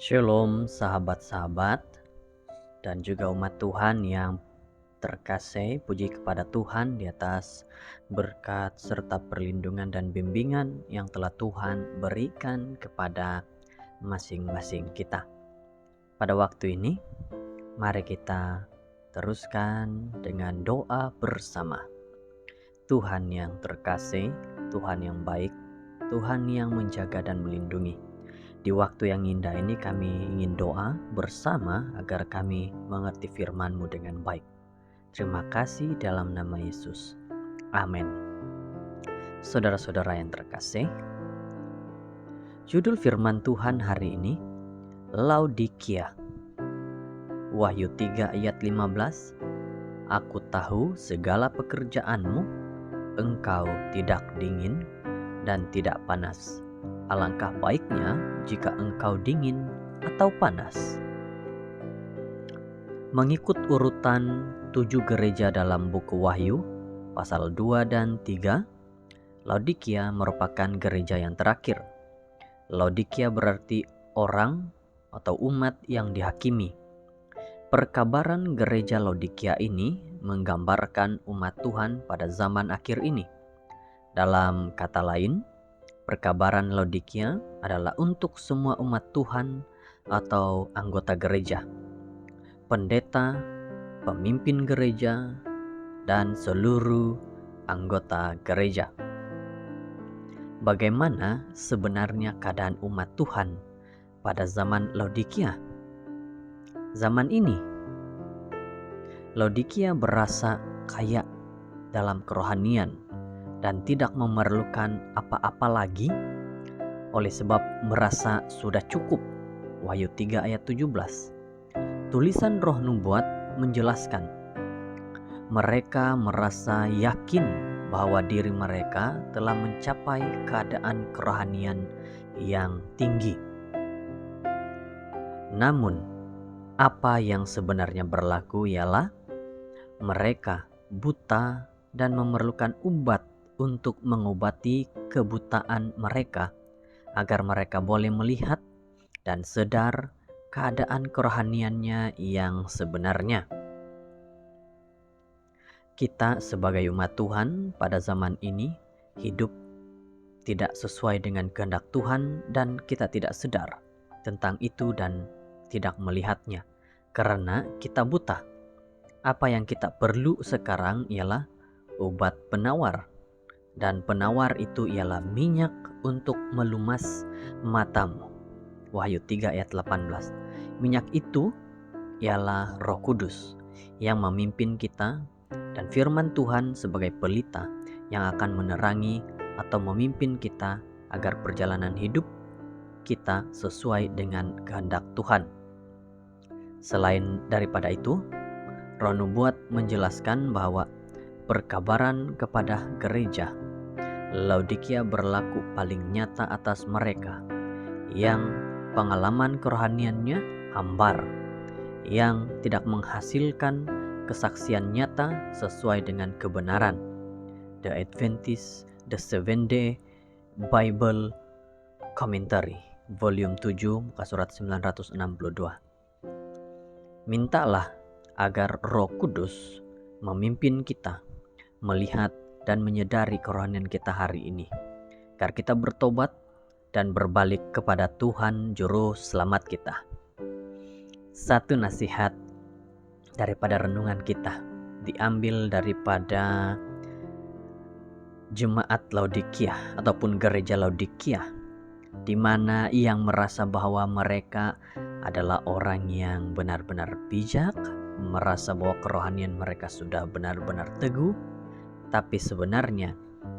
Shalom sahabat-sahabat dan juga umat Tuhan yang terkasih. Puji kepada Tuhan di atas berkat serta perlindungan dan bimbingan yang telah Tuhan berikan kepada masing-masing kita. Pada waktu ini, mari kita teruskan dengan doa bersama. Tuhan yang terkasih, Tuhan yang baik, Tuhan yang menjaga dan melindungi. Di waktu yang indah ini kami ingin doa bersama agar kami mengerti firman-Mu dengan baik. Terima kasih dalam nama Yesus. Amin. Saudara-saudara yang terkasih, judul firman Tuhan hari ini, Laodikia. Wahyu 3 ayat 15. Aku tahu segala pekerjaanmu, engkau tidak dingin dan tidak panas. Alangkah baiknya jika engkau dingin atau panas. Mengikut urutan 7 gereja dalam buku Wahyu, pasal 2 dan 3, Laodikia merupakan gereja yang terakhir. Laodikia berarti orang atau umat yang dihakimi. Perkabaran gereja Laodikia ini menggambarkan umat Tuhan pada zaman akhir ini. Dalam kata lain, perkabaran Laodikia adalah untuk semua umat Tuhan atau anggota gereja, pendeta, pemimpin gereja, dan seluruh anggota gereja. Bagaimana sebenarnya keadaan umat Tuhan pada zaman Laodikia? Zaman ini, Laodikia berasa kaya dalam kerohanian dan tidak memerlukan apa-apa lagi oleh sebab merasa sudah cukup. Wahyu 3 ayat 17. Tulisan Roh Nubuat menjelaskan mereka merasa yakin bahwa diri mereka telah mencapai keadaan kerohanian yang tinggi. Namun apa yang sebenarnya berlaku ialah mereka buta dan memerlukan obat untuk mengobati kebutaan mereka agar mereka boleh melihat dan sadar keadaan kerohaniannya yang sebenarnya. Kita sebagai umat Tuhan pada zaman ini hidup tidak sesuai dengan kehendak Tuhan dan kita tidak sadar tentang itu dan tidak melihatnya karena kita buta. Apa yang kita perlu sekarang ialah obat penawar. Dan penawar itu ialah minyak untuk melumas matamu. Wahyu 3 ayat 18. Minyak itu ialah Roh Kudus yang memimpin kita dan firman Tuhan sebagai pelita yang akan menerangi atau memimpin kita agar perjalanan hidup kita sesuai dengan kehendak Tuhan. Selain daripada itu, Roh Nubuat menjelaskan bahwa perkabaran kepada gereja Laodikia berlaku paling nyata atas mereka yang pengalaman kerohaniannya hambar, yang tidak menghasilkan kesaksian nyata sesuai dengan kebenaran. The Adventist, The Seventh-day Bible Commentary, volume 7, muka surat 962. Mintalah agar Roh Kudus memimpin kita melihat dan menyadari kerohanian kita hari ini, agar kita bertobat dan berbalik kepada Tuhan Juru Selamat kita. Satu nasihat daripada renungan kita diambil daripada jemaat Laodikia ataupun gereja Laodikia, di mana yang merasa bahwa mereka adalah orang yang benar-benar bijak, merasa bahwa kerohanian mereka sudah benar-benar teguh, tapi sebenarnya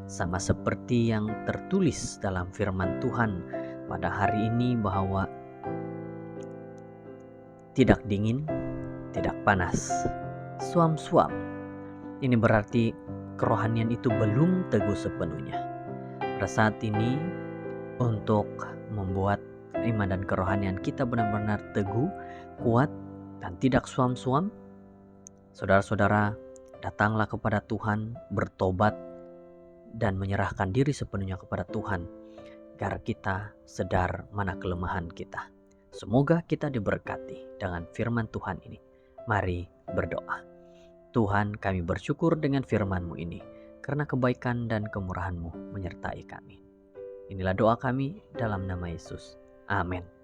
sama seperti yang tertulis dalam firman Tuhan pada hari ini bahwa tidak dingin, tidak panas, suam-suam. Ini berarti kerohanian itu belum teguh sepenuhnya. Pada saat ini untuk membuat iman dan kerohanian kita benar-benar teguh, kuat, dan tidak suam-suam, saudara-saudara, datanglah kepada Tuhan, bertobat, dan menyerahkan diri sepenuhnya kepada Tuhan, agar kita sadar mana kelemahan kita. Semoga kita diberkati dengan firman Tuhan ini. Mari berdoa. Tuhan, kami bersyukur dengan firman-Mu ini, karena kebaikan dan kemurahan-Mu menyertai kami. Inilah doa kami dalam nama Yesus. Amin.